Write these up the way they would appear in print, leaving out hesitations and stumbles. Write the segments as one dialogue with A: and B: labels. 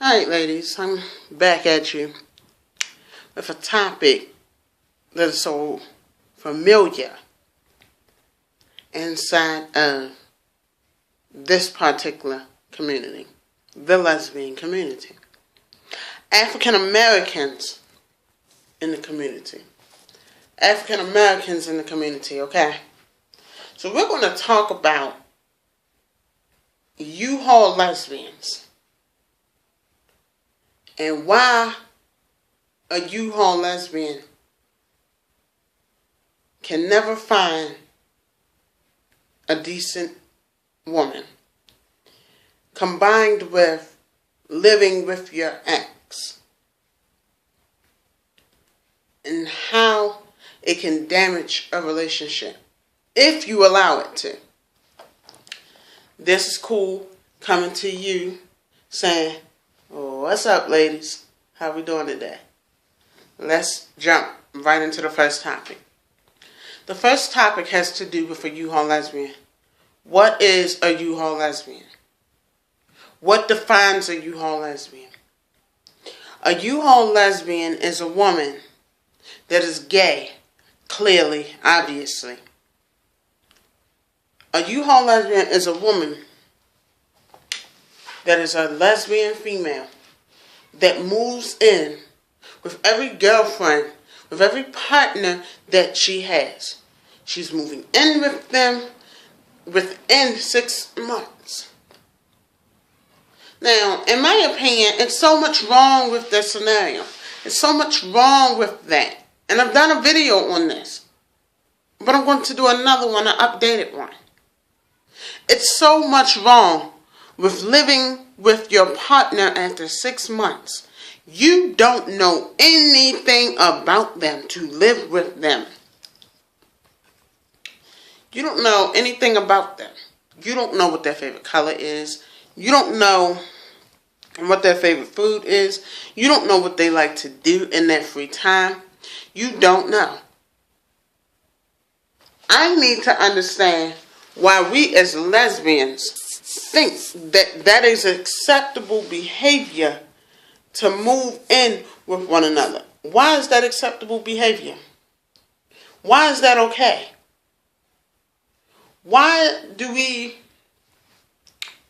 A: Alright, ladies, I'm back at you with a topic that is so familiar inside of this particular community, the lesbian community. African Americans in the community. African Americans in the community, okay? So we're going to talk about U-Haul lesbians and why a U-Haul lesbian can never find a decent woman, combined with living with your ex, and how it can damage a relationship if you allow it to. This is Cool coming to you saying, oh, what's up, ladies? How we doing today? Let's jump right into the first topic. The first topic has to do with a U-Haul lesbian. What is a U-Haul lesbian? What defines a U-Haul lesbian? A U-Haul lesbian is a woman that is gay, clearly, obviously. A U-Haul lesbian is a woman that is a lesbian female that moves in with every girlfriend, with every partner that she has. She's moving in with them within 6 months. Now, in my opinion, it's so much wrong with this scenario. It's so much wrong with that. And I've done a video on this. But I'm going to do another one, an updated one. It's so much wrong with living with your partner after 6 months. You don't know anything about them to live with them. You don't know anything about them. You don't know what their favorite color is. You don't know what their favorite food is. You don't know what they like to do in their free time. You don't know. I need to understand why we as lesbians think that that is acceptable behavior to move in with one another. Why is that acceptable behavior? Why is that okay? Why do we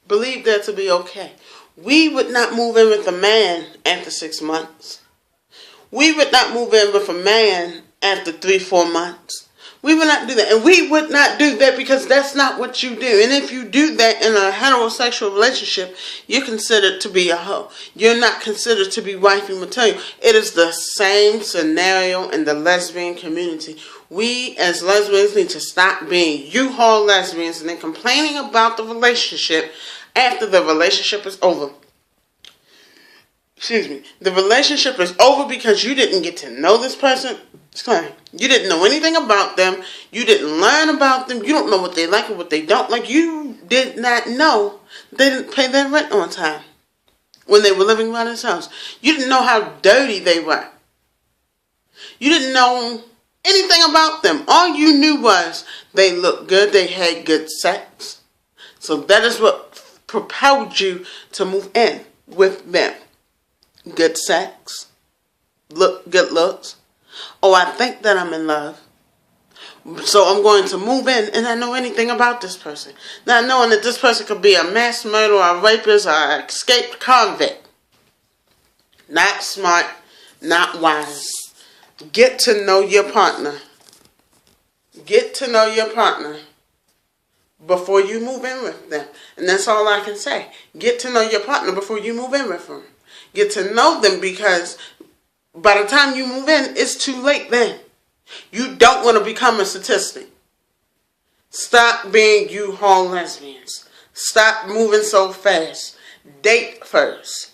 A: believe that to be okay? We would not move in with a man after 6 months. We would not move in with a man after 3-4 months. We would not do that. And we would not do that because that's not what you do. And if you do that in a heterosexual relationship, you're considered to be a hoe. You're not considered to be wifey material. It is the same scenario in the lesbian community. We as lesbians need to stop being U-Haul lesbians and then complaining about the relationship after the relationship is over. Excuse me. The relationship is over because you didn't get to know this person. You didn't know anything about them. You didn't learn about them. You don't know what they like and what they don't like. You did not know they didn't pay their rent on time when they were living by themselves. You didn't know how dirty they were. You didn't know anything about them. All you knew was they looked good. They had good sex. So that is what propelled you to move in with them. Good sex. Good looks. Oh, I think that I'm in love. So I'm going to move in and I know anything about this person. Not knowing that this person could be a mass murderer, a rapist, or an escaped convict. Not smart, not wise. Get to know your partner. Get to know your partner before you move in with them. And that's all I can say. Get to know your partner before you move in with them. Get to know them because by the time you move in, it's too late then. You don't want to become a statistic. Stop being U-Haul lesbians. Stop moving so fast. Date first.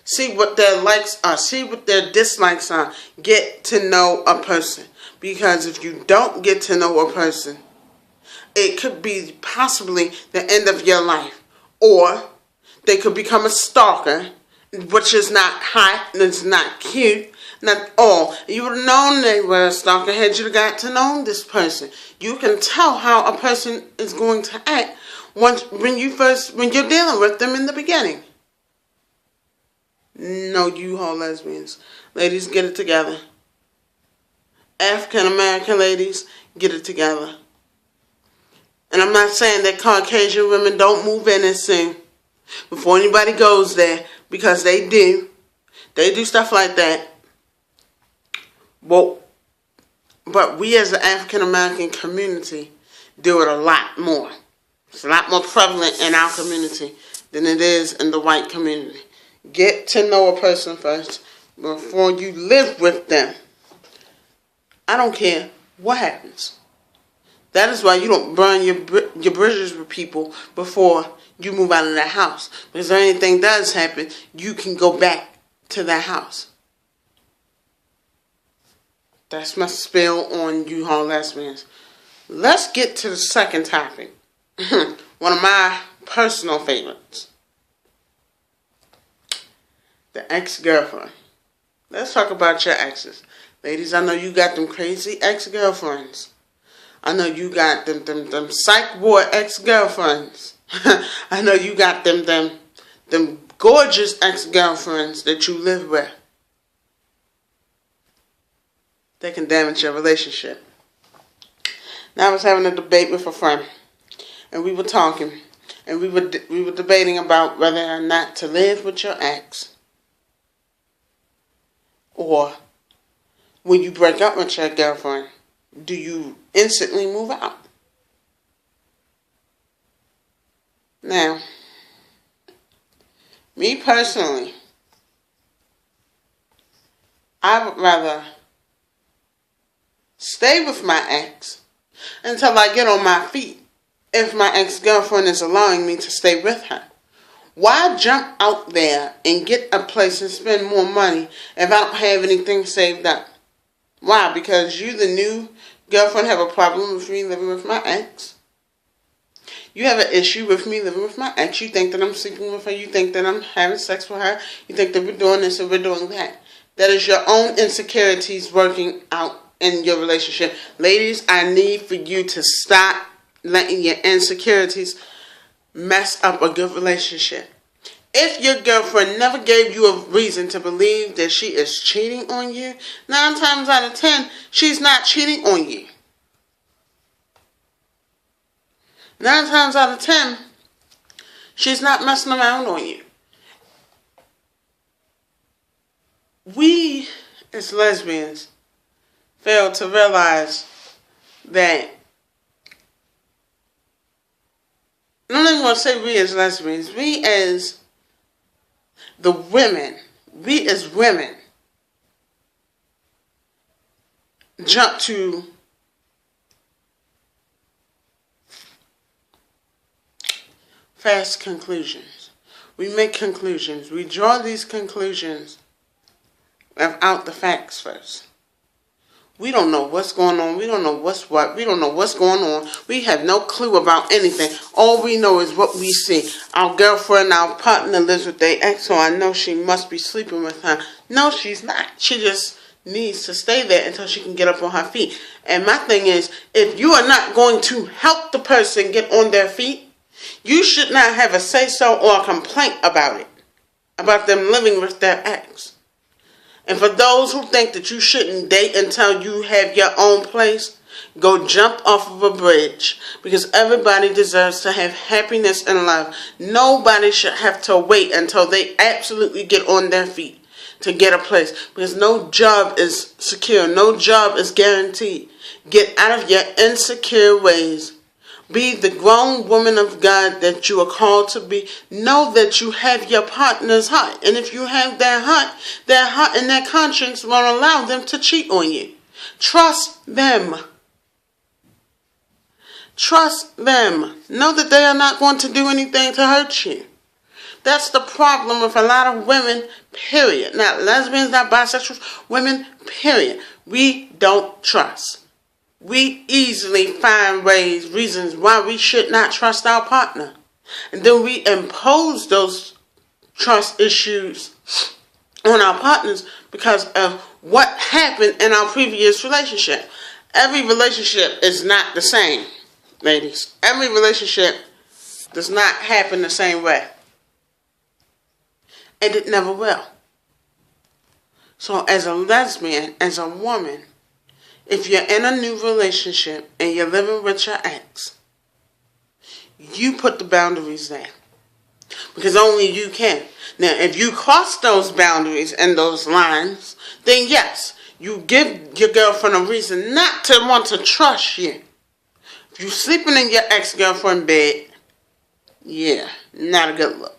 A: See what their likes are. See what their dislikes are. Get to know a person. Because if you don't get to know a person, it could be possibly the end of your life. Or they could become a stalker, which is not hot, it's not cute, not all. You would have known they were a stalker had you got to know this person. You can tell how a person is going to act when you're dealing with them in the beginning. No U-Haul lesbians. Ladies, get it together. African American ladies, get it together. And I'm not saying that Caucasian women don't move in and sing before anybody goes there, because they do. They do stuff like that. But we as the African American community do it a lot more. It's a lot more prevalent in our community than it is in the white community. Get to know a person first before you live with them. I don't care what happens. That is why you don't burn your bridges with people before you move out of that house. Because if anything does happen, you can go back to that house. That's my spill on U-Haul lesbians. Let's get to the second topic. One of my personal favorites. The ex-girlfriend. Let's talk about your exes. Ladies, I know you got them crazy ex-girlfriends. I know you got them psych ward ex-girlfriends. I know you got them gorgeous ex-girlfriends that you live with. They can damage your relationship. Now I was having a debate with a friend, and we were talking, and we were debating about whether or not to live with your ex, or when you break up with your girlfriend, do you instantly move out? Now, me personally, I would rather stay with my ex until I get on my feet if my ex-girlfriend is allowing me to stay with her. Why jump out there and get a place and spend more money if I don't have anything saved up? Why? Because you, the new girlfriend, have a problem with me living with my ex? You have an issue with me living with my ex? You think that I'm sleeping with her? You think that I'm having sex with her? You think that we're doing this and we're doing that? That is your own insecurities working out in your relationship. Ladies, I need for you to stop letting your insecurities mess up a good relationship. If your girlfriend never gave you a reason to believe that she is cheating on you, 9 times out of 10, she's not cheating on you. 9 times out of 10, she's not messing around on you. We, as lesbians, fail to realize that, I'm not even going to say we as lesbians, we as the women, we as women jump to fast conclusions. We make conclusions. We draw these conclusions without the facts first. We don't know what's going on. We don't know what's what. We don't know what's going on. We have no clue about anything. All we know is what we see. Our girlfriend, our partner lives with their ex, so I know she must be sleeping with her. No, she's not. She just needs to stay there until she can get up on her feet. And my thing is, if you are not going to help the person get on their feet, you should not have a say-so or a complaint about it, about them living with their ex. And for those who think that you shouldn't date until you have your own place, go jump off of a bridge. Because everybody deserves to have happiness and love. Nobody should have to wait until they absolutely get on their feet to get a place. Because no job is secure. No job is guaranteed. Get out of your insecure ways. Be the grown woman of God that you are called to be. Know that you have your partner's heart. And if you have their heart and their conscience won't allow them to cheat on you. Trust them. Trust them. Know that they are not going to do anything to hurt you. That's the problem with a lot of women, period. Not lesbians, not bisexuals, women, period. We don't trust. We easily find reasons why we should not trust our partner. And then we impose those trust issues on our partners because of what happened in our previous relationship. Every relationship is not the same, ladies. Every relationship does not happen the same way. And it never will. So as a lesbian, as a woman, if you're in a new relationship and you're living with your ex, you put the boundaries there. Because only you can. Now, if you cross those boundaries and those lines, then yes, you give your girlfriend a reason not to want to trust you. If you're sleeping in your ex-girlfriend bed, yeah, not a good look.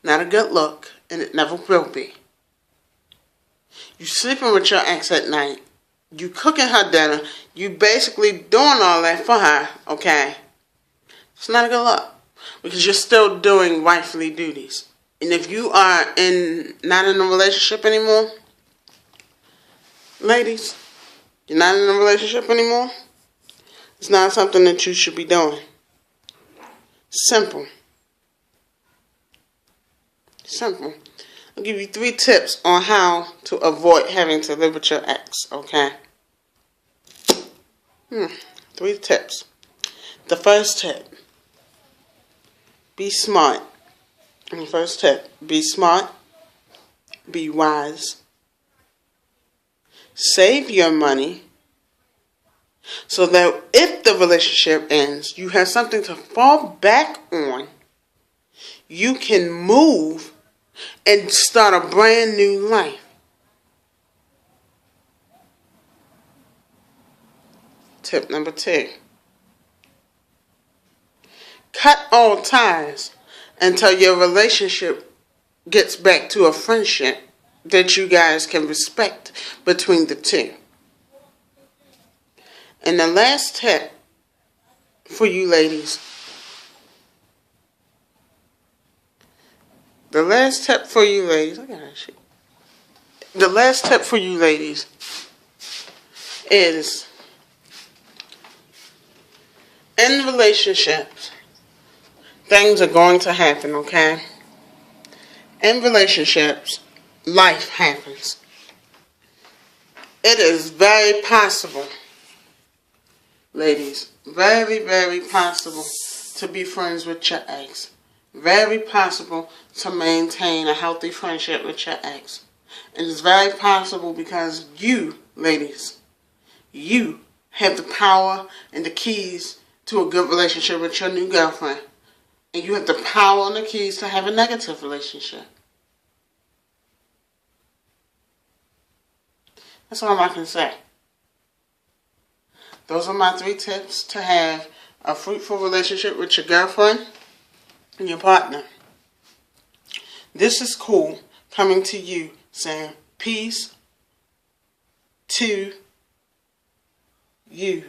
A: Not a good look, and it never will be. You sleeping with your ex at night. You cooking her dinner. You basically doing all that for her, okay? It's not a good look. Because you're still doing wifely duties. And if you are not in a relationship anymore, ladies, you're not in a relationship anymore, it's not something that you should be doing. Simple. Simple. I'll give you 3 tips on how to avoid having to live with your ex, okay? 3 tips. The first tip. Be smart. And the first tip. Be smart. Be wise. Save your money so that if the relationship ends, you have something to fall back on. You can move and start a brand new life. Tip number 2. Cut all ties until your relationship gets back to a friendship that you guys can respect between the two. And the last tip for you ladies. The last tip for you ladies is in relationships, things are going to happen, okay? In relationships, life happens. It is very possible, ladies, very, very possible to be friends with your ex. Very possible to maintain a healthy friendship with your ex. And it's very possible because you, ladies, you have the power and the keys to a good relationship with your new girlfriend. And you have the power and the keys to have a negative relationship. That's all I can say. Those are my 3 tips to have a fruitful relationship with your girlfriend and your partner. This is Cool coming to you saying peace to you.